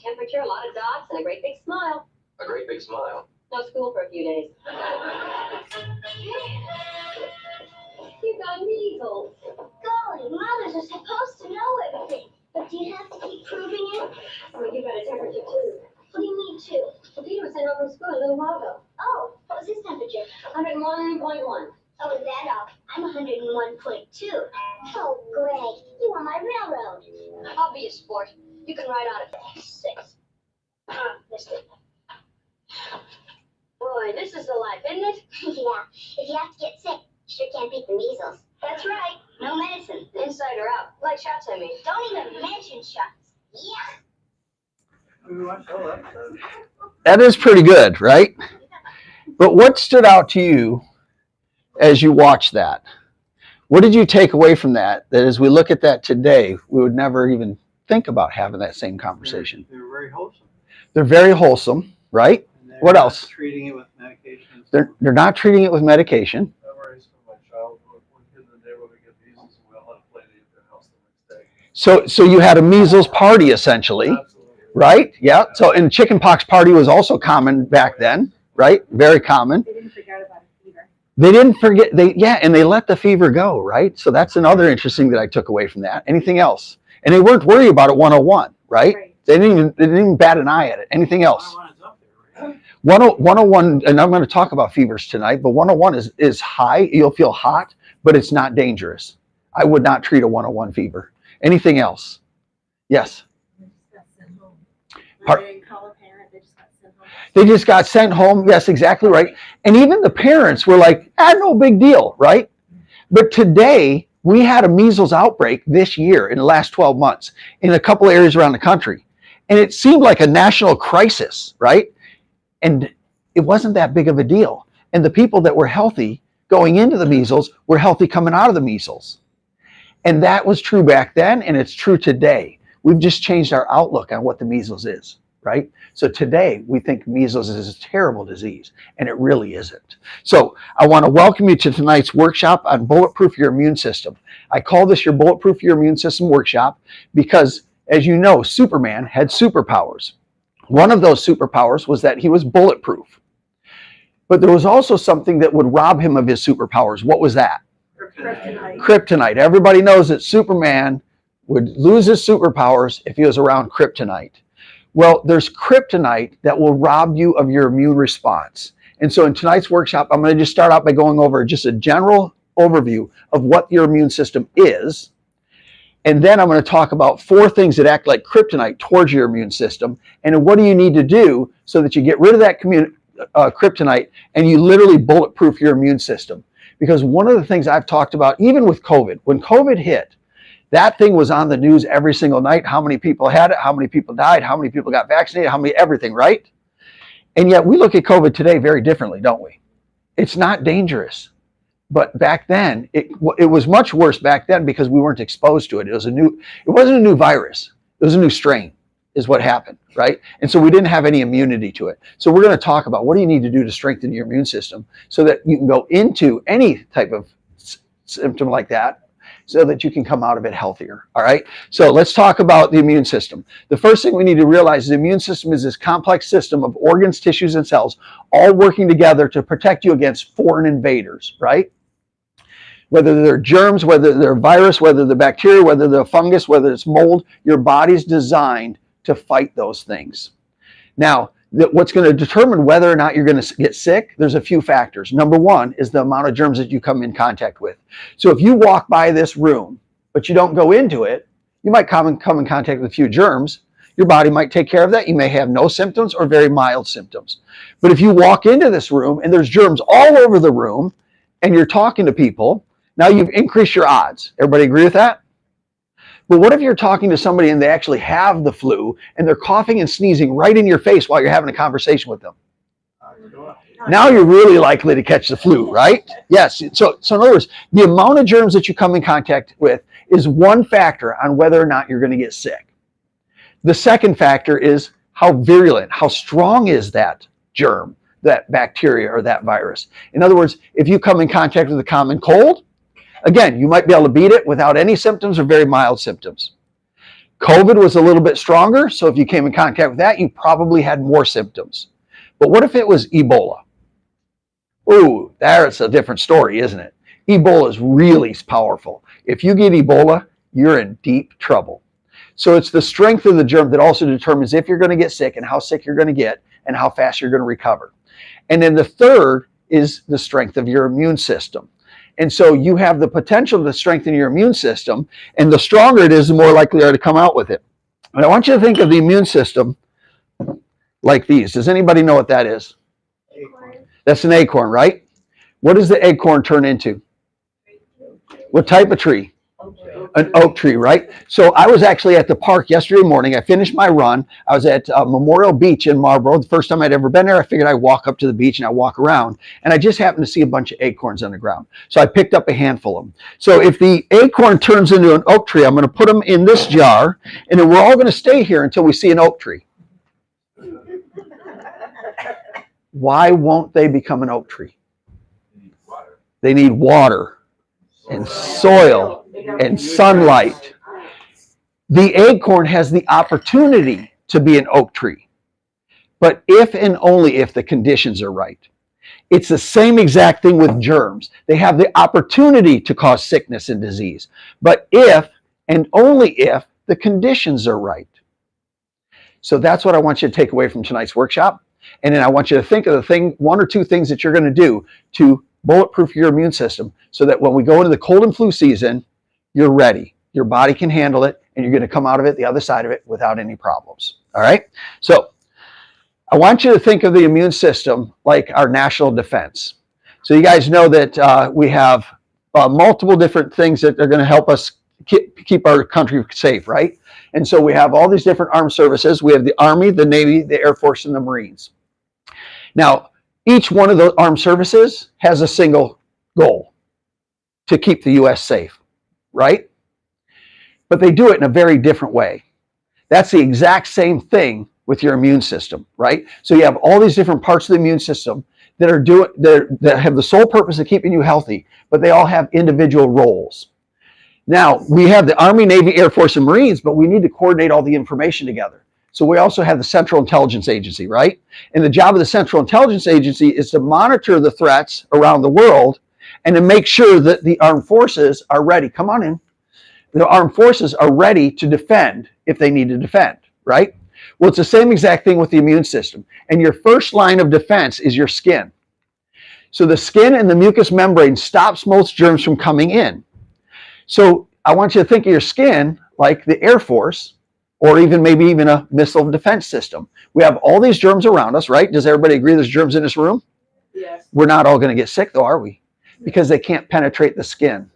temperature, a lot of dots, and a great big smile. A great big smile. No school for a few days. You got measles. Golly, mothers are supposed to know everything. But do you have to keep proving it? Well, you got a temperature, too. What do you mean, too? Well, Peter was sent home from school a little while ago. Oh, what was his temperature? 101.1. Oh, is that all? I'm 101.2. Oh, Greg, you are my railroad. I'll be a sport. You can ride on it. 6. Missed it. Boy, this is the life, isn't it? Yeah, if you have to get sick, sure can't beat the measles. That's right. No medicine. Inside or out. Like shots, I mean. Don't even mention shots. Yeah. That is pretty good, right? But what stood out to you as you watched that? What did you take away from that? That as we look at that today, we would never even think about having that same conversation. They're very wholesome. They're very wholesome, right? What else? Treating it with medication. They're not treating it with medication. Memories from my childhood. One kid in the neighborhood get measles, and we all had to play at their house the next day. So you had a measles party essentially, Absolutely. right? Yeah. So and chickenpox party was also common back then, right? Very common. They didn't forget about a fever. They didn't forget. And they let the fever go, right? So that's another interesting that I took away from that. Anything else? And they weren't worried about it 101, right? Right. They didn't even bat an eye at it. Anything else? 101, and I'm going to talk about fevers tonight, but 101 is high. You'll feel hot, but it's not dangerous. I would not treat a 101 fever. Anything else? Yes. They just got sent home. Part- They didn't call a parent. They just got sent home. They just got sent home. Yes, exactly right. And even the parents were like, no big deal, right? But today, we had a measles outbreak this year in the last 12 months in a couple areas around the country. And it seemed like a national crisis, right? And it wasn't that big of a deal. And the people that were healthy going into the measles were healthy coming out of the measles. And that was true back then, and it's true today. We've just changed our outlook on what the measles is, right? So today, we think measles is a terrible disease, and it really isn't. So I want to welcome you to tonight's workshop on Bulletproof Your Immune System. I call this your Bulletproof Your Immune System workshop because, as you know, Superman had superpowers. One of those superpowers was that he was bulletproof. But there was also something that would rob him of his superpowers. What was that? Kryptonite. Kryptonite. Everybody knows that Superman would lose his superpowers if he was around kryptonite. Well, there's kryptonite that will rob you of your immune response. And so in tonight's workshop, I'm going to just start out by going over just a general overview of what your immune system is. And then I'm going to talk about 4 things that act like kryptonite towards your immune system. And what do you need to do so that you get rid of that kryptonite and you literally bulletproof your immune system. Because one of the things I've talked about, even with COVID, when COVID hit, that thing was on the news every single night. How many people had it? How many people died? How many people got vaccinated? How many, everything, right? And yet we look at COVID today very differently, don't we? It's not dangerous. But back then, it was much worse back then because we weren't exposed to it. It wasn't a new virus. It was a new strain is what happened, right? And so we didn't have any immunity to it. So we're going to talk about what do you need to do to strengthen your immune system so that you can go into any type of symptom like that so that you can come out of it healthier, all right? So let's talk about the immune system. The first thing we need to realize is the immune system is this complex system of organs, tissues, and cells all working together to protect you against foreign invaders, right? Whether they're germs, whether they're virus, whether they're bacteria, whether they're fungus, whether it's mold, your body's designed to fight those things. Now, what's going to determine whether or not you're going to get sick, there's a few factors. Number one is the amount of germs that you come in contact with. So if you walk by this room, but you don't go into it, you might come in contact with a few germs. Your body might take care of that. You may have no symptoms or very mild symptoms. But if you walk into this room and there's germs all over the room and you're talking to people, now you've increased your odds. Everybody agree with that? But what if you're talking to somebody and they actually have the flu and they're coughing and sneezing right in your face while you're having a conversation with them? Now you're really likely to catch the flu, right? Yes. So in other words, the amount of germs that you come in contact with is one factor on whether or not you're going to get sick. The second factor is how virulent, how strong is that germ, that bacteria or that virus. In other words, if you come in contact with a common cold, again, you might be able to beat it without any symptoms or very mild symptoms. COVID was a little bit stronger, so if you came in contact with that, you probably had more symptoms. But what if it was Ebola? Ooh, that's a different story, isn't it? Ebola is really powerful. If you get Ebola, you're in deep trouble. So it's the strength of the germ that also determines if you're going to get sick and how sick you're going to get and how fast you're going to recover. And then the third is the strength of your immune system. And so you have the potential to strengthen your immune system, and the stronger it is, the more likely you are to come out with it. And I want you to think of the immune system like these. Does anybody know what that is? That's an acorn, right? What does the acorn turn into? What type of tree? An oak tree, right? So I was actually at the park yesterday morning. I finished my run. I was at Memorial Beach in Marlboro. The first time I'd ever been there, I figured I'd walk up to the beach and I'd walk around. And I just happened to see a bunch of acorns on the ground. So I picked up a handful of them. So if the acorn turns into an oak tree, I'm going to put them in this jar. And then we're all going to stay here until we see an oak tree. Why won't they become an oak tree? They need water and soil and sunlight. The acorn has the opportunity to be an oak tree, but if and only if the conditions are right. It's the same exact thing with germs. They have the opportunity to cause sickness and disease, but if and only if the conditions are right. So that's what I want you to take away from tonight's workshop. And then I want you to think of one or two things that you're going to do to bulletproof your immune system so that when we go into the cold and flu season, you're ready. Your body can handle it, and you're going to come out of it, the other side of it, without any problems. All right? So I want you to think of the immune system like our national defense. So you guys know that we have multiple different things that are going to help us keep our country safe, right? And so we have all these different armed services. We have the Army, the Navy, the Air Force, and the Marines. Now, each one of those armed services has a single goal: to keep the U.S. safe, right? But they do it in a very different way. That's the exact same thing with your immune system, right? So you have all these different parts of the immune system that have the sole purpose of keeping you healthy, but they all have individual roles. Now, we have the Army, Navy, Air Force, and Marines, but we need to coordinate all the information together. So we also have the Central Intelligence Agency, right? And the job of the Central Intelligence Agency is to monitor the threats around the world and to make sure that the armed forces are ready. Come on in. The armed forces are ready to defend if they need to defend, right? Well, it's the same exact thing with the immune system. And your first line of defense is your skin. So the skin and the mucous membrane stops most germs from coming in. So I want you to think of your skin like the Air Force, or maybe even a missile defense system. We have all these germs around us, right? Does everybody agree there's germs in this room? Yes. We're not all going to get sick, though, are we? Because they can't penetrate the skin.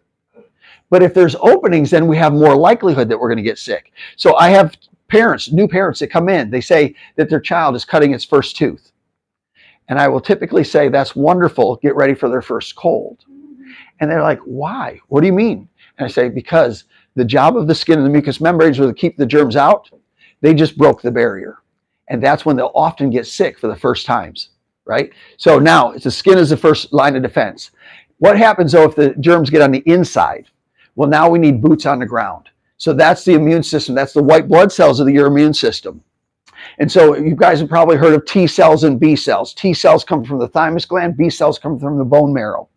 But if there's openings, then we have more likelihood that we're going to get sick. So I have new parents that come in. They say that their child is cutting its first tooth. And I will typically say, that's wonderful. Get ready for their first cold. And they're like, why? What do you mean? And I say, because the job of the skin and the mucous membranes was to keep the germs out. They just broke the barrier. And that's when they'll often get sick for the first times, right? So now the skin is the first line of defense. What happens, though, if the germs get on the inside? Well, now we need boots on the ground. So that's the immune system. That's the white blood cells of your immune system. And so you guys have probably heard of T cells and B cells. T cells come from the thymus gland. B cells come from the bone marrow.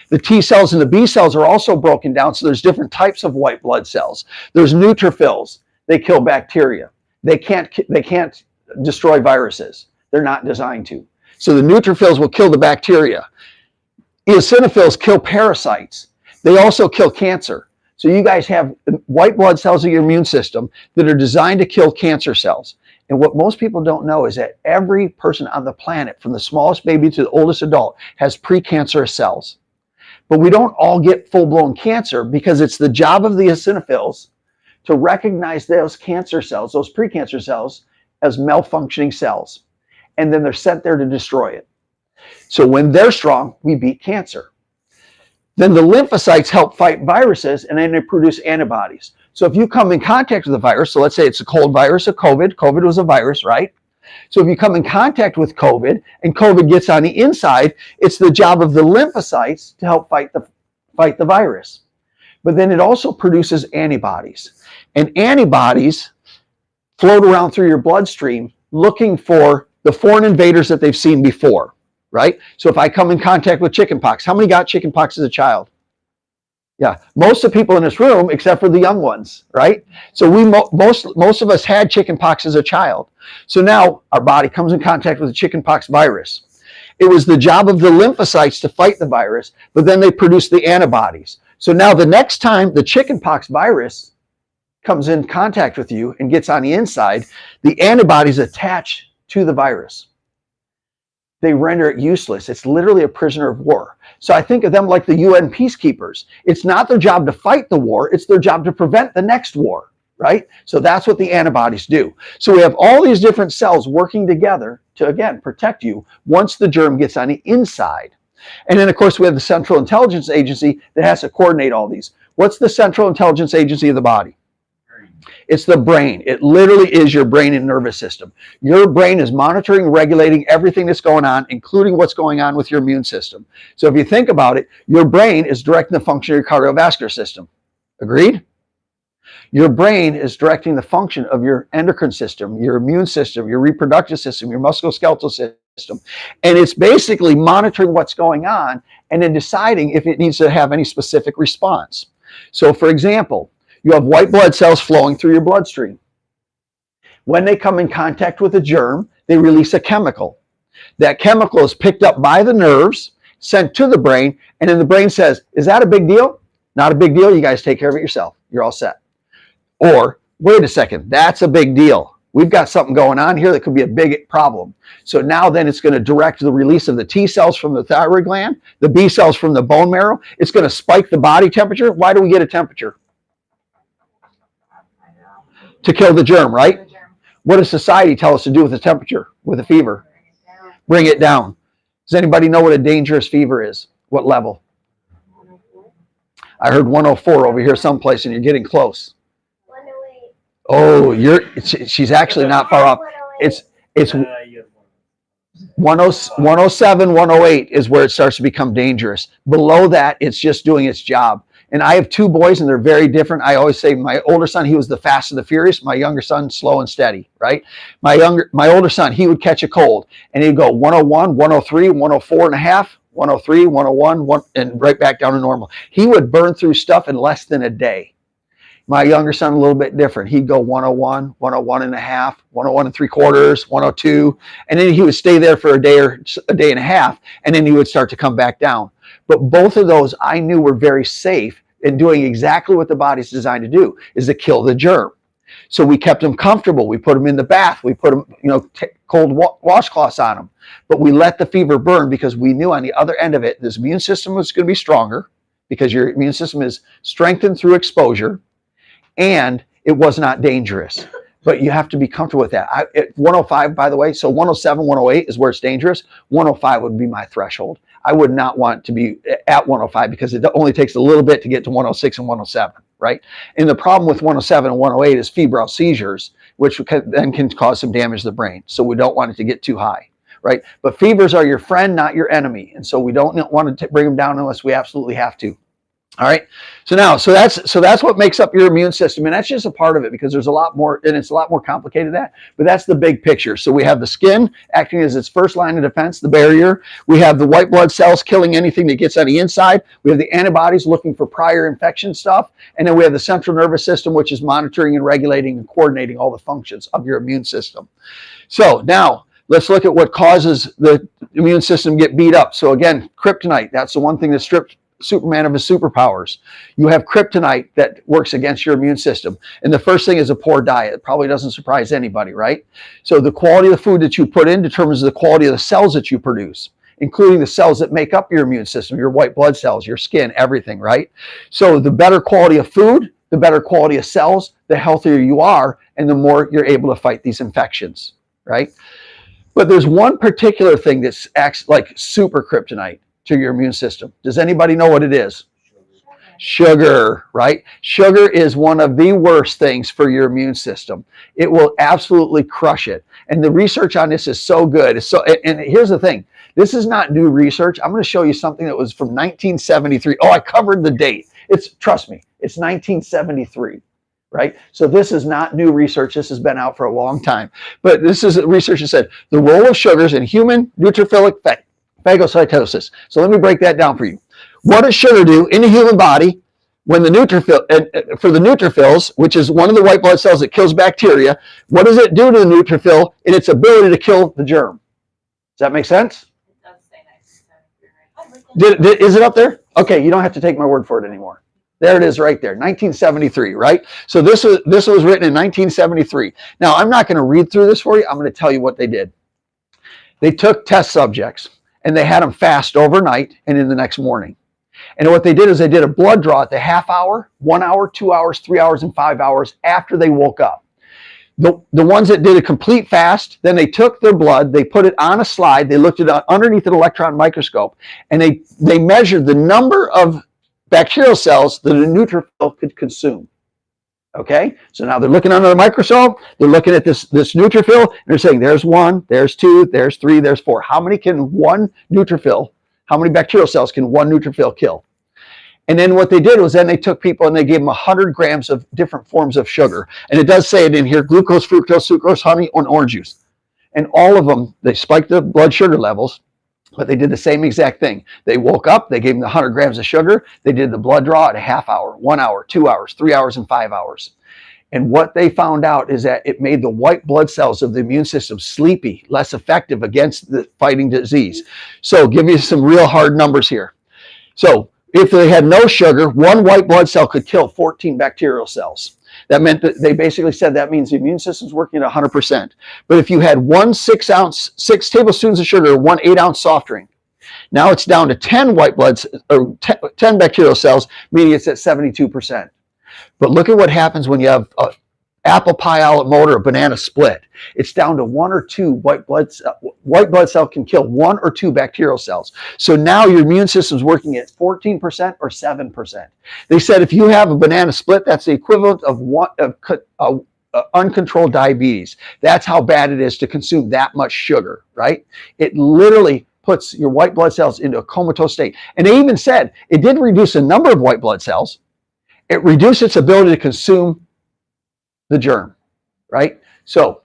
The T cells and the B cells are also broken down, so there's different types of white blood cells. There's neutrophils. They kill bacteria. They can't destroy viruses. They're not designed to. So the neutrophils will kill the bacteria. Eosinophils kill parasites. They also kill cancer. So you guys have white blood cells of your immune system that are designed to kill cancer cells. And what most people don't know is that every person on the planet, from the smallest baby to the oldest adult, has precancerous cells. But we don't all get full-blown cancer because it's the job of the eosinophils to recognize those cancer cells, those precancer cells, as malfunctioning cells. And then they're sent there to destroy it. So when they're strong, we beat cancer. Then the lymphocytes help fight viruses, and then they produce antibodies. So if you come in contact with a virus, so let's say it's a cold virus, COVID was a virus, right? So if you come in contact with COVID and COVID gets on the inside, it's the job of the lymphocytes to help fight the virus. But then it also produces antibodies. And antibodies float around through your bloodstream looking for the foreign invaders that they've seen before, right? So if I come in contact with chickenpox, how many got chickenpox as a child? Yeah, most of the people in this room, except for the young ones, right? So most of us had chickenpox as a child. So now our body comes in contact with the chickenpox virus. It was the job of the lymphocytes to fight the virus, but then they produce the antibodies. So now the next time the chickenpox virus comes in contact with you and gets on the inside, the antibodies attach to the virus. They render it useless. It's literally a prisoner of war. So I think of them like the UN peacekeepers. It's not their job to fight the war. It's their job to prevent the next war, right? So that's what the antibodies do. So we have all these different cells working together to, again, protect you once the germ gets on the inside. And then, of course, we have the Central Intelligence Agency that has to coordinate all these. What's the Central Intelligence Agency of the body? It's the brain. It literally is your brain and nervous system. Your brain is monitoring, regulating everything that's going on, including what's going on with your immune system. So if you think about it, your brain is directing the function of your cardiovascular system. Agreed? Your brain is directing the function of your endocrine system, your immune system, your reproductive system, your musculoskeletal system. And it's basically monitoring what's going on and then deciding if it needs to have any specific response. So for example, you have white blood cells flowing through your bloodstream. When they come in contact with a germ, they release a chemical. That chemical is picked up by the nerves, sent to the brain, and then the brain says, is that a big deal? Not a big deal. You guys take care of it yourself. You're all set. Or, wait a second, that's a big deal. We've got something going on here that could be a big problem. So now then it's going to direct the release of the T cells from the thyroid gland, the B cells from the bone marrow. It's going to spike the body temperature. Why do we get a temperature? To kill the germ, right? What does society tell us to do with the temperature, with a fever? Bring it down. Does anybody know what a dangerous fever is? What level? I heard 104 over here someplace, and you're getting close. 108. Oh, she's actually not far off. It's 107, 108 is where it starts to become dangerous. Below that, it's just doing its job. And I have two boys, and they're very different. I always say my older son, he was the fast and the furious. My younger son, slow and steady, right? My older son, he would catch a cold, and he'd go 101, 103, 104 and a half, 103, 101, and right back down to normal. He would burn through stuff in less than a day. My younger son, a little bit different. He'd go 101, 101 and a half, 101 and 3/4, 102, and then he would stay there for a day and a half, and then he would start to come back down. But both of those I knew were very safe in doing exactly what the body's designed to do, is to kill the germ. So we kept them comfortable. We put them in the bath. We put them, cold washcloths on them. But we let the fever burn because we knew on the other end of it, this immune system was going to be stronger because your immune system is strengthened through exposure, and it was not dangerous. But you have to be comfortable with that. At 105, by the way, so 107, 108 is where it's dangerous. 105 would be my threshold. I would not want to be at 105 because it only takes a little bit to get to 106 and 107, right? And the problem with 107 and 108 is febrile seizures, which then can cause some damage to the brain. So we don't want it to get too high, right? But fevers are your friend, not your enemy. And so we don't want to bring them down unless we absolutely have to. All right. So that's what makes up your immune system. And that's just a part of it because there's a lot more, and it's a lot more complicated than that. But that's the big picture. So we have the skin acting as its first line of defense, the barrier. We have the white blood cells killing anything that gets on the inside. We have the antibodies looking for prior infection stuff. And then we have the central nervous system, which is monitoring and regulating and coordinating all the functions of your immune system. So now let's look at what causes the immune system to get beat up. So again, kryptonite, that's the one thing that stripped Superman of his superpowers. You have kryptonite that works against your immune system. And the first thing is a poor diet. It probably doesn't surprise anybody, right? So the quality of the food that you put in determines the quality of the cells that you produce, including the cells that make up your immune system, your white blood cells, your skin, everything, right? So the better quality of food, the better quality of cells, the healthier you are, and the more you're able to fight these infections, right? But there's one particular thing that acts like super kryptonite to your immune system. Does anybody know what it is? Sugar, right? Sugar is one of the worst things for your immune system. It will absolutely crush it. And the research on this is so good. And here's the thing. This is not new research. I'm going to show you something that was from 1973. Oh, I covered the date. Trust me, it's 1973. right? So this is not new research. This has been out for a long time. But this is research that said the role of sugars in human neutrophilic phagocytosis. So let me break that down for you. What does sugar do in the human body when the neutrophil, for the neutrophils, which is one of the white blood cells that kills bacteria? What does it do to the neutrophil in its ability to kill the germ? Does that make sense? It does say nice. Is it up there? Okay, you don't have to take my word for it anymore. There it is right there, 1973, right? So this was written in 1973. Now, I'm not going to read through this for you. I'm going to tell you what they did. They took test subjects, and they had them fast overnight and in the next morning. And what they did is they did a blood draw at the half hour, 1 hour, 2 hours, 3 hours, and 5 hours after they woke up. The ones that did a complete fast, then they took their blood, they put it on a slide, they looked at it underneath an electron microscope, and they measured the number of bacterial cells that a neutrophil could consume. Okay, so now they're looking under the microscope, they're looking at this neutrophil, and they're saying there's 1, there's 2, there's 3, there's 4. How many bacterial cells can one neutrophil kill? And then what they did was then they took people and they gave them 100 grams of different forms of sugar. And it does say it in here, glucose, fructose, sucrose, honey, and orange juice. And all of them, they spiked the blood sugar levels, but they did the same exact thing. They woke up, they gave them the 100 grams of sugar, they did the blood draw at a half hour, 1 hour, 2 hours, 3 hours, and 5 hours. And what they found out is that it made the white blood cells of the immune system sleepy, less effective against the fighting disease. So give you some real hard numbers here. So if they had no sugar, 1 white blood cell could kill 14 bacterial cells. That meant that they basically said that means the immune system's working at 100%. But if you had 6 tablespoons of sugar, 1 8-ounce soft drink, now it's down to 10 10 bacterial cells, meaning it's at 72%. But look at what happens when you have an apple pie a la mode or a banana split. It's down to 1 or 2 white blood cell can kill 1 or 2 bacterial cells. So now your immune system's working at 14% or 7%. They said if you have a banana split, that's the equivalent of uncontrolled diabetes. That's how bad it is to consume that much sugar, right? It literally puts your white blood cells into a comatose state. And they even said it didn't reduce the number of white blood cells. It reduced its ability to consume the germ, right? So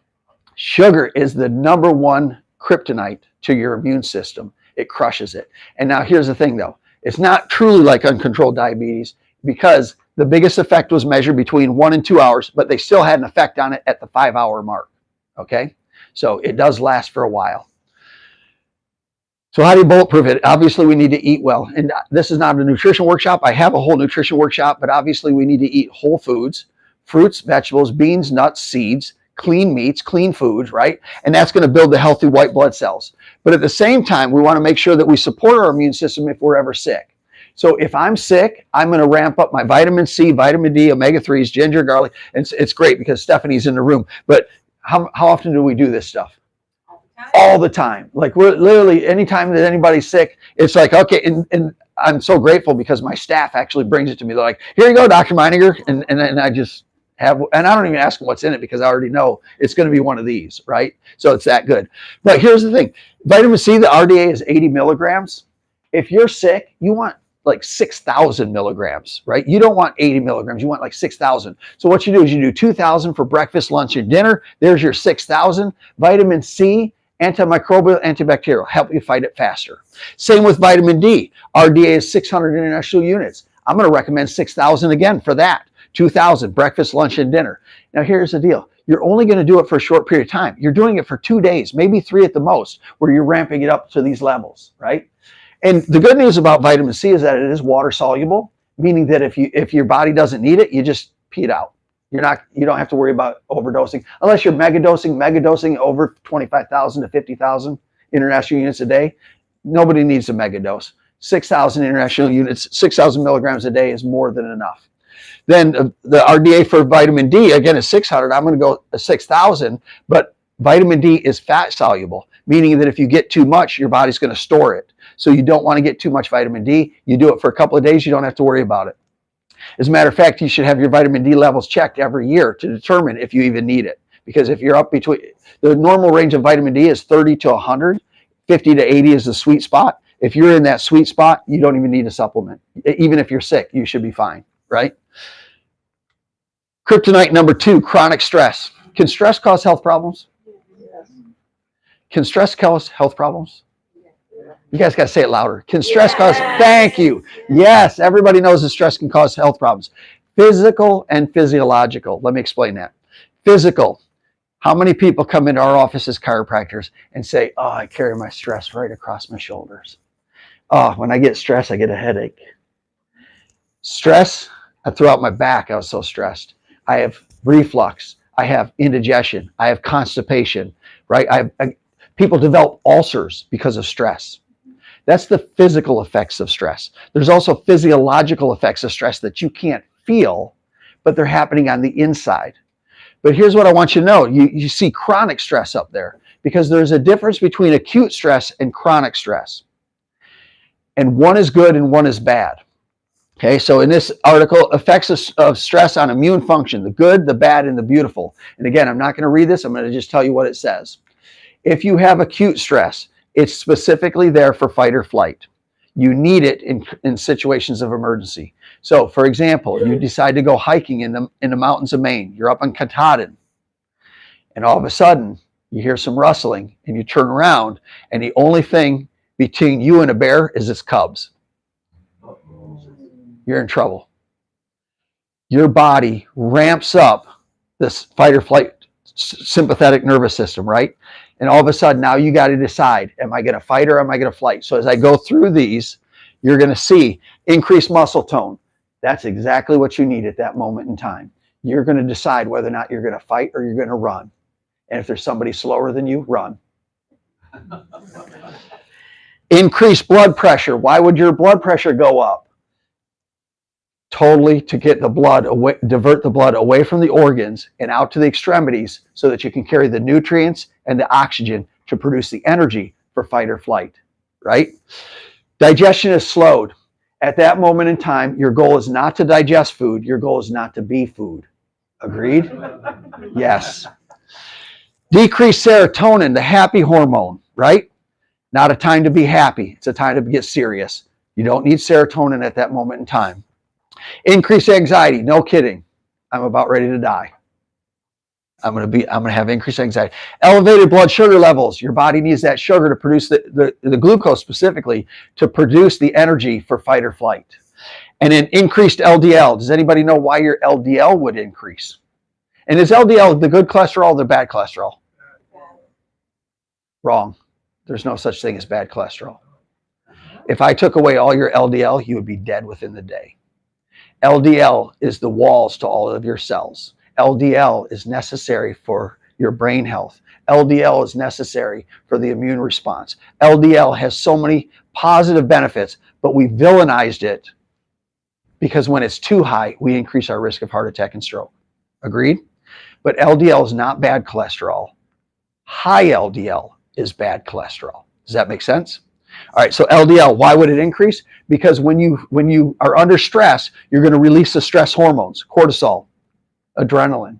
sugar is the number 1 kryptonite to your immune system. It crushes it. And now here's the thing though. It's not truly like uncontrolled diabetes because the biggest effect was measured between 1 and 2 hours, but they still had an effect on it at the 5-hour mark, okay? So it does last for a while. So how do you bulletproof it? Obviously, we need to eat well. And this is not a nutrition workshop. I have a whole nutrition workshop, but obviously we need to eat whole foods, fruits, vegetables, beans, nuts, seeds, clean meats, clean foods, right? And that's going to build the healthy white blood cells. But at the same time, we want to make sure that we support our immune system if we're ever sick. So if I'm sick, I'm going to ramp up my vitamin C, vitamin D, omega-3s, ginger, garlic. And it's great because Stephanie's in the room. But how often do we do this stuff? All the time. Like we're literally, anytime that anybody's sick, it's like, okay, and I'm so grateful because my staff actually brings it to me. They're like, here you go, Dr. Meininger. And I just have, and I don't even ask them what's in it because I already know it's going to be one of these, right? So it's that good. But here's the thing. Vitamin C, the RDA is 80 milligrams. If you're sick, you want like 6,000 milligrams, right? You don't want 80 milligrams. You want like 6,000. So what you do is you do 2,000 for breakfast, lunch, and dinner. There's your 6,000. Vitamin C, antimicrobial, antibacterial, help you fight it faster. Same with vitamin D. RDA is 600 international units. I'm going to recommend 6,000 again for that. 2,000, breakfast, lunch, and dinner. Now here's the deal. You're only going to do it for a short period of time. You're doing it for 2 days, maybe 3 at the most, where you're ramping it up to these levels, right? And the good news about vitamin C is that it is water soluble, meaning that if your body doesn't need it, you just pee it out. You don't have to worry about overdosing unless you're megadosing over 25,000 to 50,000 international units a day. Nobody needs a megadose. 6,000 international units, 6,000 milligrams a day is more than enough. Then the RDA for vitamin D, again, is 600. I'm going to go 6,000, but vitamin D is fat soluble, meaning that if you get too much, your body's going to store it. So you don't want to get too much vitamin D. You do it for a couple of days, you don't have to worry about it. As a matter of fact, you should have your vitamin D levels checked every year to determine if you even need it. Because if you're up between, the normal range of vitamin D is 30 to 100, 50 to 80 is the sweet spot. If you're in that sweet spot, you don't even need a supplement. Even if you're sick, you should be fine, right? Kryptonite number 2, chronic stress. Can stress cause health problems? Can stress cause health problems? You guys got to say it louder. Can stress cause? Thank you. Yes, everybody knows that stress can cause health problems. Physical and physiological. Let me explain that. Physical. How many people come into our office as chiropractors and say, oh, I carry my stress right across my shoulders. Oh, when I get stressed, I get a headache. Stress, throughout my back, I was so stressed. I have reflux. I have indigestion. I have constipation, right? People develop ulcers because of stress. That's the physical effects of stress. There's also physiological effects of stress that you can't feel, but they're happening on the inside. But here's what I want you to know. You see chronic stress up there because there's a difference between acute stress and chronic stress. And one is good and one is bad. Okay, so in this article, effects of stress on immune function, the good, the bad, and the beautiful. And again, I'm not going to read this. I'm going to just tell you what it says. If you have acute stress, it's specifically there for fight or flight. You need it in situations of emergency. So, for example, you decide to go hiking in the mountains of Maine. You're up on Katahdin, and all of a sudden, you hear some rustling, and you turn around, and the only thing between you and a bear is its cubs. You're in trouble. Your body ramps up this fight or flight sympathetic nervous system, right? And all of a sudden, now you got to decide, am I going to fight or am I going to flight? So as I go through these, you're going to see increased muscle tone. That's exactly what you need at that moment in time. You're going to decide whether or not you're going to fight or you're going to run. And if there's somebody slower than you, run. Increased blood pressure. Why would your blood pressure go up? Totally to get the blood away, divert the blood away from the organs and out to the extremities so that you can carry the nutrients and the oxygen to produce the energy for fight or flight, right? Digestion is slowed. At that moment in time, your goal is not to digest food. Your goal is not to be food. Agreed? Yes. Decreased serotonin, the happy hormone, right? Not a time to be happy. It's a time to get serious. You don't need serotonin at that moment in time. Increased anxiety, no kidding. I'm about ready to die. I'm going to have increased anxiety. Elevated blood sugar levels. Your body needs that sugar to produce the glucose specifically to produce the energy for fight or flight. And then increased LDL. Does anybody know why your LDL would increase? And is LDL the good cholesterol or the bad cholesterol? Wrong. There's no such thing as bad cholesterol. If I took away all your LDL, you would be dead within the day. LDL is the walls to all of your cells. LDL is necessary for your brain health. LDL is necessary for the immune response. LDL has so many positive benefits, but we villainized it because when it's too high, we increase our risk of heart attack and stroke. Agreed? But LDL is not bad cholesterol. High LDL is bad cholesterol. Does that make sense? All right, so LDL, why would it increase? Because when you are under stress, you're going to release the stress hormones, cortisol, adrenaline.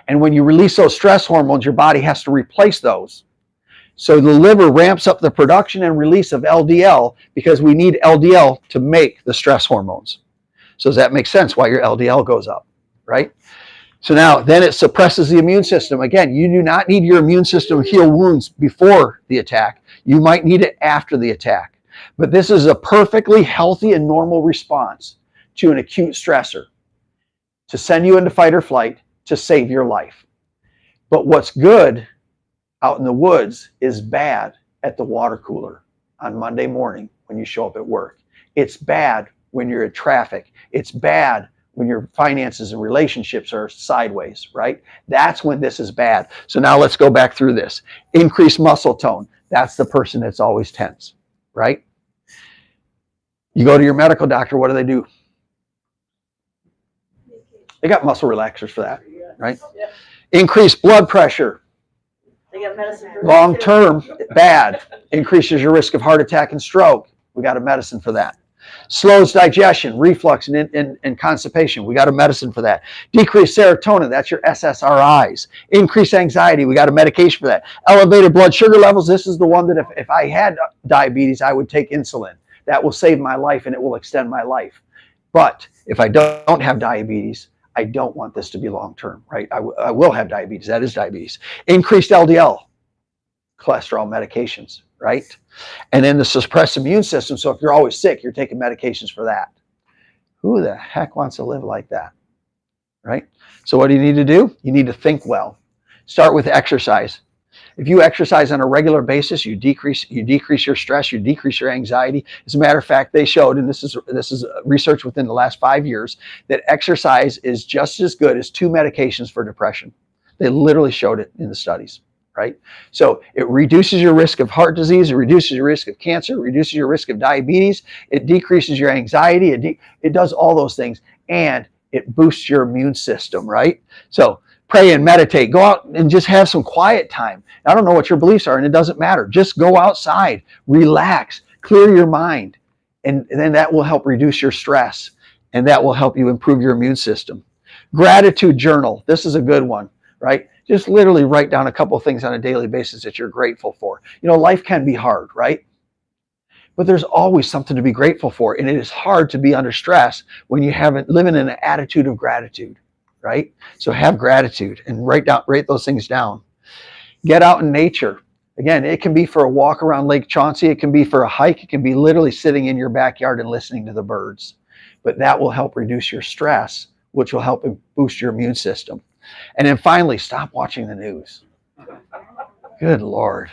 And when you release those stress hormones, your body has to replace those. So the liver ramps up the production and release of LDL because we need LDL to make the stress hormones. So does that make sense why your LDL goes up, right? So now, then it suppresses the immune system. Again, you do not need your immune system to heal wounds before the attack. You might need it after the attack. But this is a perfectly healthy and normal response to an acute stressor to send you into fight or flight to save your life. But what's good out in the woods is bad at the water cooler on Monday morning when you show up at work. It's bad when you're in traffic. It's bad when your finances and relationships are sideways, right? That's when this is bad. So now let's go back through this. Increased muscle tone. That's the person that's always tense, right? You go to your medical doctor, what do? They got muscle relaxers for that, right? Increased blood pressure. They got medicine for Long term, bad. Increases your risk of heart attack and stroke. We got a medicine for that. Slows digestion, reflux, and constipation. We got a medicine for that. Decreased serotonin, that's your SSRIs. Increased anxiety, we got a medication for that. Elevated blood sugar levels, this is the one that if I had diabetes, I would take insulin. That will save my life and it will extend my life. But if I don't have diabetes, I don't want this to be long-term, right? I will have diabetes. That is diabetes. Increased LDL, cholesterol medications, right? And then the suppressed immune system. So if you're always sick, you're taking medications for that. Who the heck wants to live like that, right? So what do you need to do? You need to think well. Start with exercise. If you exercise on a regular basis, you decrease your stress, you decrease your anxiety. As a matter of fact, they showed, and this is research within the last 5 years, that exercise is just as good as 2 medications for depression. They literally showed it in the studies, right? So it reduces your risk of heart disease, it reduces your risk of cancer, it reduces your risk of diabetes, it decreases your anxiety, it does all those things, and it boosts your immune system, right? So pray and meditate. Go out and just have some quiet time. I don't know what your beliefs are, and it doesn't matter. Just go outside, relax, clear your mind, and then that will help reduce your stress, and that will help you improve your immune system. Gratitude journal. This is a good one, right? Just literally write down a couple of things on a daily basis that you're grateful for. You know, life can be hard, right? But there's always something to be grateful for, and it is hard to be under stress when you haven't living in an attitude of gratitude. Right? So have gratitude and write those things down. Get out in nature. Again, it can be for a walk around Lake Chauncey. It can be for a hike. It can be literally sitting in your backyard and listening to the birds. But that will help reduce your stress, which will help boost your immune system. And then finally, stop watching the news. Good Lord.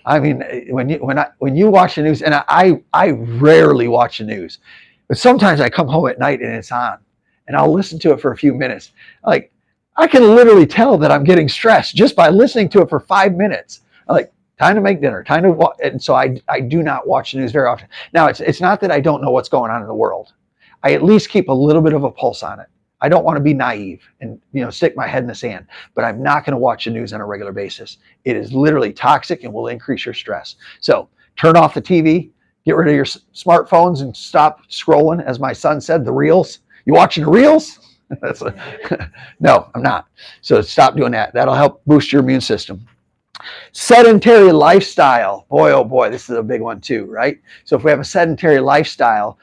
I mean, when you watch the news, and I rarely watch the news, but sometimes I come home at night and it's on. And I'll listen to it for a few minutes. Like, I can literally tell that I'm getting stressed just by listening to it for 5 minutes. I'm like, time to make dinner, time to watch. And so I do not watch the news very often. Now, it's not that I don't know what's going on in the world. I at least keep a little bit of a pulse on it. I don't want to be naive and, stick my head in the sand, but I'm not going to watch the news on a regular basis. It is literally toxic and will increase your stress. So turn off the TV, get rid of your smartphones and stop scrolling. As my son said, the reels. You watching the reels? No, I'm not. So stop doing that. That'll help boost your immune system. Sedentary lifestyle. Boy, oh boy, this is a big one too, right? So if we have a sedentary lifestyle,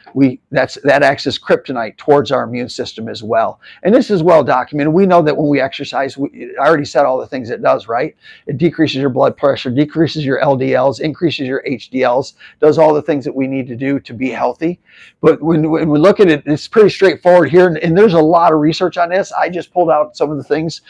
that acts as kryptonite towards our immune system as well. And this is well documented. We know that when we exercise, I already said all the things it does, right? It decreases your blood pressure, decreases your LDLs, increases your HDLs, does all the things that we need to do to be healthy. But when we look at it, it's pretty straightforward here. And there's a lot of research on this. I just pulled out some of the things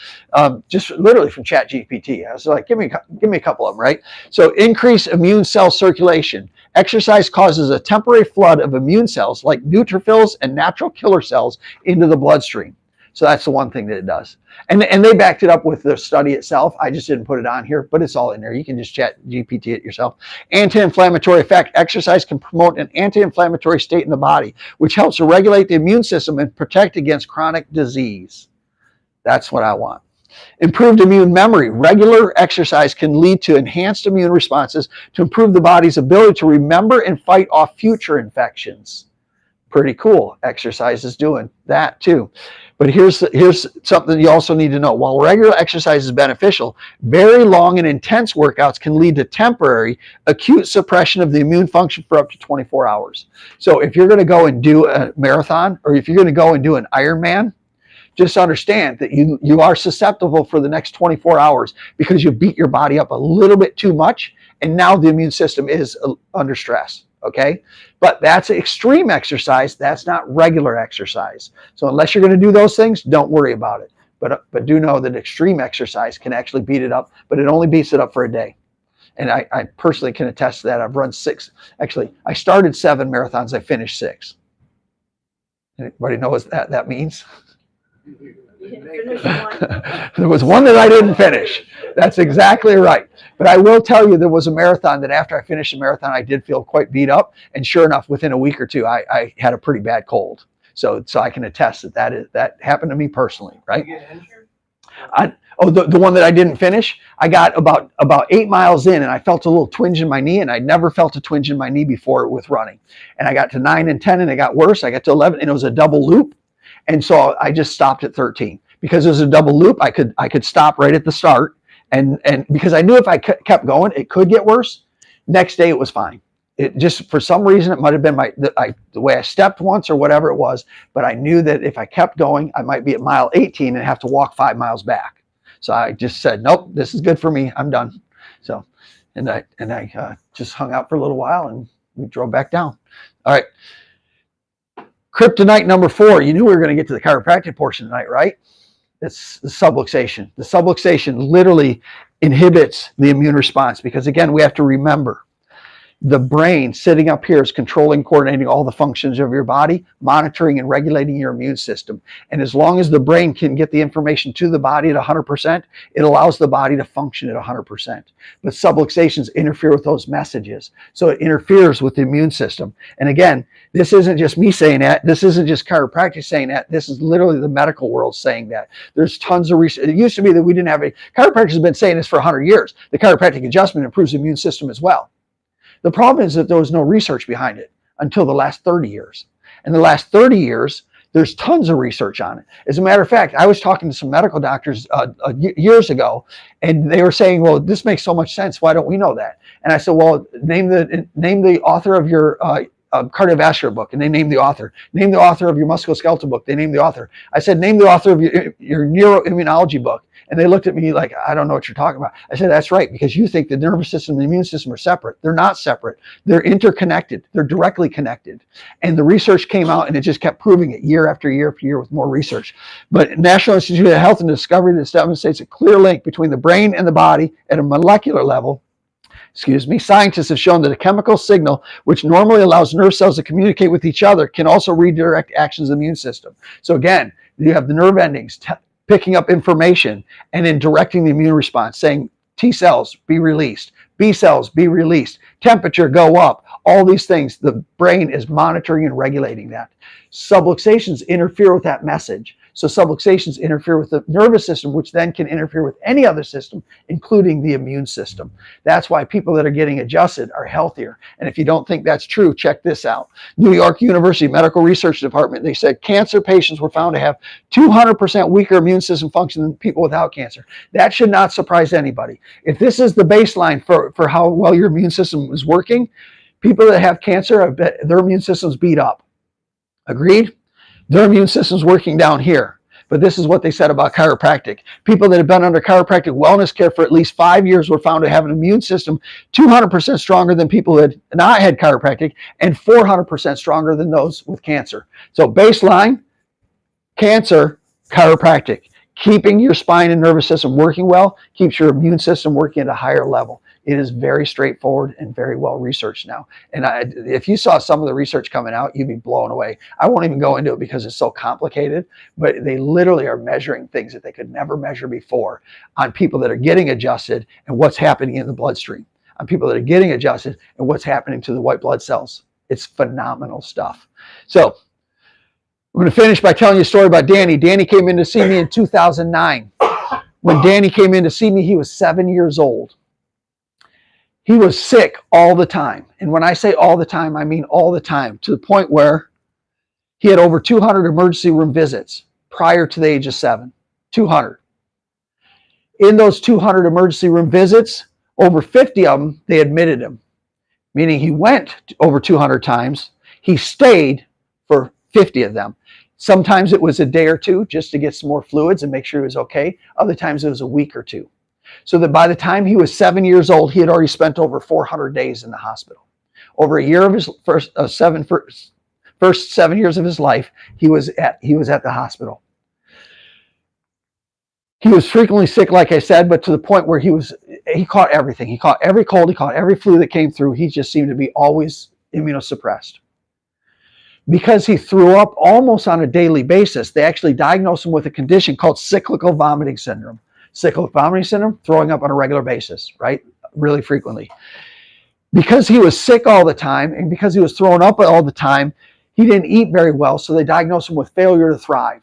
just literally from ChatGPT. I was like, give me a couple of them, right? So increase immune cell circulation. Exercise causes a temporary flood of immune cells like neutrophils and natural killer cells into the bloodstream. So that's the one thing that it does. And they backed it up with the study itself. I just didn't put it on here, but it's all in there. You can just ChatGPT it yourself. Anti-inflammatory effect. Exercise can promote an anti-inflammatory state in the body, which helps to regulate the immune system and protect against chronic disease. That's what I want. Improved immune memory. Regular exercise can lead to enhanced immune responses to improve the body's ability to remember and fight off future infections. Pretty cool. Exercise is doing that too. But here's something you also need to know. While regular exercise is beneficial, very long and intense workouts can lead to temporary acute suppression of the immune function for up to 24 hours. So if you're going to go and do a marathon, or if you're going to go and do an Ironman, just understand that you are susceptible for the next 24 hours because you beat your body up a little bit too much, and now the immune system is under stress, okay? But that's extreme exercise. That's not regular exercise. So unless you're going to do those things, don't worry about it. But do know that extreme exercise can actually beat it up, but it only beats it up for a day. And I personally can attest to that. I've run 6. Actually, I started 7 marathons. I finished 6. Anybody know what that means? There was one that I didn't finish. That's exactly right. But I will tell you, there was a marathon that after I finished the marathon, I did feel quite beat up. And sure enough, within a week or two, I had a pretty bad cold. So I can attest that happened to me personally, right? Did you get injured? The one that I didn't finish, I got about 8 miles in and I felt a little twinge in my knee, and I'd never felt a twinge in my knee before with running. And I got to 9 and 10 and it got worse. I got to 11 and it was a double loop. And so I just stopped at 13 because it was a double loop. I could stop right at the start, and because I knew if I kept going, it could get worse. Next day it was fine. it just, for some reason, it might have been the way I stepped once or whatever it was, but I knew that if I kept going, I might be at mile 18 and have to walk 5 miles back. So I just said, nope, this is good for me. I'm done. So, and I just hung out for a little while and we drove back down. All right. Kryptonite number 4. You knew we were going to get to the chiropractic portion tonight, right? It's the subluxation. The subluxation literally inhibits the immune response because, again, we have to remember the brain sitting up here is controlling, coordinating all the functions of your body, monitoring and regulating your immune system. And as long as the brain can get the information to the body at 100%, it allows the body to function at 100%. But subluxations interfere with those messages. So it interferes with the immune system. And again, this isn't just me saying that. This isn't just chiropractic saying that. This is literally the medical world saying that. There's tons of research. It used to be that we didn't have chiropractors have been saying this for 100 years. The chiropractic adjustment improves the immune system as well. The problem is that there was no research behind it until the last 30 years. In the last 30 years, there's tons of research on it. As a matter of fact, I was talking to some medical doctors years ago, and they were saying, well, this makes so much sense. Why don't we know that? And I said, well, name the author of your cardiovascular book, and they named the author. Name the author of your musculoskeletal book. They named the author. I said, name the author of your neuroimmunology book. And they looked at me like, I don't know what you're talking about. I said, that's right, because you think the nervous system and the immune system are separate. They're not separate. They're interconnected. They're directly connected. And the research came out and it just kept proving it year after year after year with more research. But National Institute of Health and Discovery demonstrates a clear link between the brain and the body at a molecular level. Scientists have shown that a chemical signal, which normally allows nerve cells to communicate with each other, can also redirect actions of the immune system. So again, you have the nerve endings picking up information and then directing the immune response, saying T cells be released, B cells be released, temperature go up, all these things. The brain is monitoring and regulating that. Subluxations interfere with that message. So subluxations interfere with the nervous system, which then can interfere with any other system, including the immune system. That's why people that are getting adjusted are healthier. And if you don't think that's true, check this out. New York University Medical Research Department, they said cancer patients were found to have 200% weaker immune system function than people without cancer. That should not surprise anybody. If this is the baseline for how well your immune system is working, people that have cancer, their immune system's beat up. Agreed? Their immune system's working down here. But this is what they said about chiropractic. People that have been under chiropractic wellness care for at least 5 years were found to have an immune system 200% stronger than people who had not had chiropractic and 400% stronger than those with cancer. So baseline, cancer, chiropractic. Keeping your spine and nervous system working well keeps your immune system working at a higher level. It is very straightforward and very well researched now. And if you saw some of the research coming out, you'd be blown away. I won't even go into it because it's so complicated, but they literally are measuring things that they could never measure before on people that are getting adjusted and what's happening in the bloodstream, on people that are getting adjusted and what's happening to the white blood cells. It's phenomenal stuff. So I'm going to finish by telling you a story about Danny. Danny came in to see me in 2009. When Danny came in to see me, he was 7 years old. He was sick all the time. And when I say all the time, I mean all the time, to the point where he had over 200 emergency room visits prior to the age of 7. 200. In those 200 emergency room visits, over 50 of them, they admitted him. Meaning he went over 200 times. He stayed for 50 of them. Sometimes it was a day or two just to get some more fluids and make sure he was okay. Other times it was a week or two. So that by the time he was 7 years old, he had already spent over 400 days in the hospital. Over a year of his first 7 years of his life, he was at the hospital. He was frequently sick, like I said, but to the point where he caught everything. He caught every cold, he caught every flu that came through. He just seemed to be always immunosuppressed. Because he threw up almost on a daily basis, they actually diagnosed him with a condition called cyclical vomiting syndrome. Cyclical vomiting syndrome, throwing up on a regular basis, right? Really frequently. Because he was sick all the time and because he was throwing up all the time, he didn't eat very well, so they diagnosed him with failure to thrive.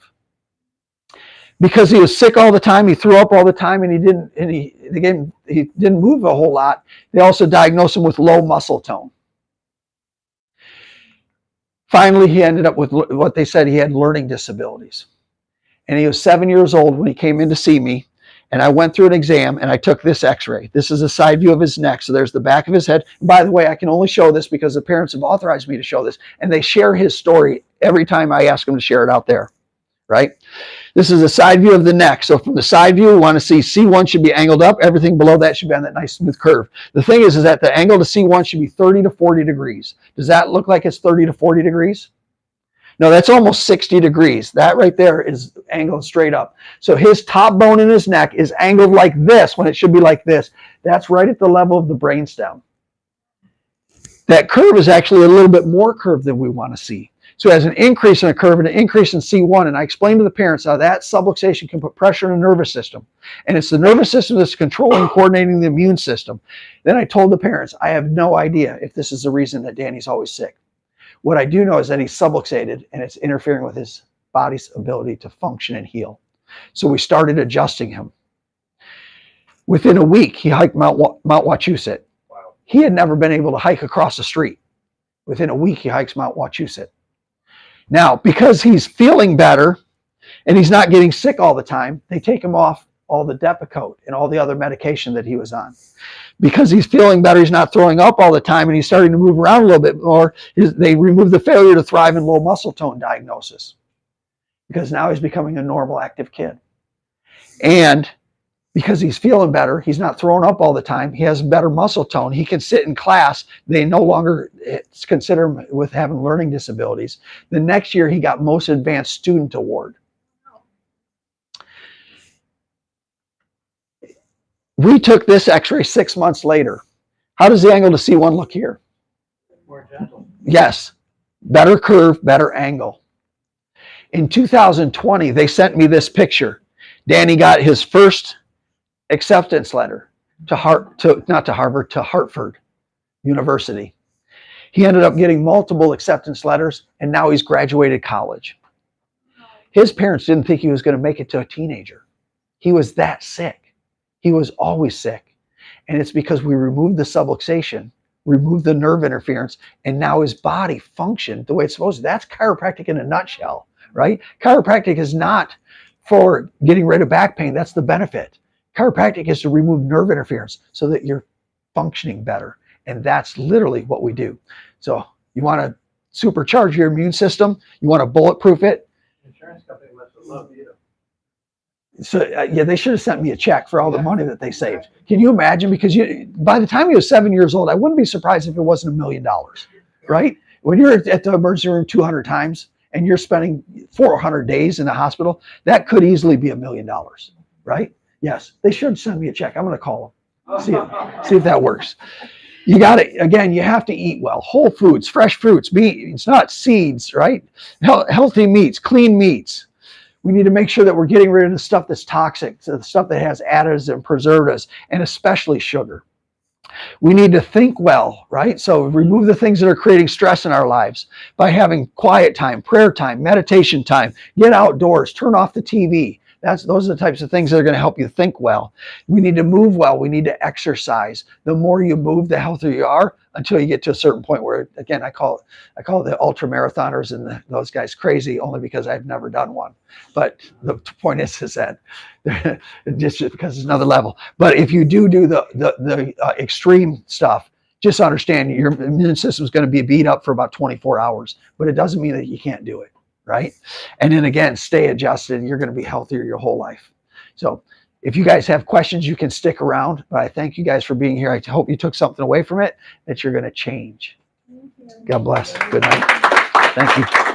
Because he was sick all the time, he threw up all the time, and he didn't move a whole lot. They also diagnosed him with low muscle tone. Finally, he ended up with what they said he had learning disabilities. And he was 7 years old when he came in to see me. And I went through an exam and I took this x-ray. This is a side view of his neck. So there's the back of his head. And by the way, I can only show this because the parents have authorized me to show this. And they share his story every time I ask them to share it out there, right? This is a side view of the neck. So from the side view, we want to see C1 should be angled up. Everything below that should be on that nice smooth curve. The thing is that the angle to C1 should be 30 to 40 degrees. Does that look like it's 30 to 40 degrees? No, that's almost 60 degrees. That right there is angled straight up. So his top bone in his neck is angled like this when it should be like this. That's right at the level of the brainstem. That curve is actually a little bit more curved than we want to see. So it has an increase in a curve and an increase in C1. And I explained to the parents how that subluxation can put pressure on the nervous system. And it's the nervous system that's controlling and coordinating the immune system. Then I told the parents, I have no idea if this is the reason that Danny's always sick. What I do know is that he's subluxated and it's interfering with his body's ability to function and heal. So we started adjusting him. Within a week, he hiked Mount Wachusett. Wow. He had never been able to hike across the street. Within a week, he hikes Mount Wachusett. Now, because he's feeling better and he's not getting sick all the time, they take him off all the Depakote and all the other medication that he was on. Because he's feeling better, he's not throwing up all the time, and he's starting to move around a little bit more, they remove the failure to thrive in low muscle tone diagnosis. Because now he's becoming a normal, active kid. And because he's feeling better, he's not throwing up all the time, he has better muscle tone, he can sit in class, they no longer consider him with having learning disabilities. The next year, he got Most Advanced Student Award. We took this x-ray 6 months later. How does the angle to C1 look here? More gentle. Yes, better curve, better angle. In 2020, they sent me this picture. Danny got his first acceptance letter to Hartford University. He ended up getting multiple acceptance letters, and now he's graduated college. His parents didn't think he was going to make it to a teenager. He was that sick. He was always sick. And it's because we removed the subluxation, removed the nerve interference, and now his body functioned the way it's supposed to. That's chiropractic in a nutshell, right? Chiropractic is not for getting rid of back pain. That's the benefit. Chiropractic is to remove nerve interference so that you're functioning better. And that's literally what we do. So you want to supercharge your immune system. You want to bulletproof it. Insurance company must have loved you. So yeah, they should have sent me a check for all the money that they saved. Can you imagine? Because by the time he was 7 years old, I wouldn't be surprised if it wasn't $1 million, right? When you're at the emergency room 200 times and you're spending 400 days in the hospital, that could easily be $1 million, right? Yes, they should send me a check. I'm going to call them, see if that works. You got to, again, you have to eat well. Whole foods, fresh fruits, meats, nuts, seeds, right? Healthy meats, clean meats. We need to make sure that we're getting rid of the stuff that's toxic, so the stuff that has additives and preservatives, and especially sugar. We need to think well, right? So remove the things that are creating stress in our lives by having quiet time, prayer time, meditation time, get outdoors, turn off the TV. Those are the types of things that are going to help you think well. We need to move well. We need to exercise. The more you move, the healthier you are, until you get to a certain point where, again, I call the ultra marathoners and those guys crazy only because I've never done one. But the point is that just because it's another level. But if you do the extreme stuff, just understand your immune system is going to be beat up for about 24 hours. But it doesn't mean that you can't do it. Right? And then again, stay adjusted. You're going to be healthier your whole life. So if you guys have questions, you can stick around. But I thank you guys for being here. I hope you took something away from it that you're going to change. God bless. Good night. Thank you.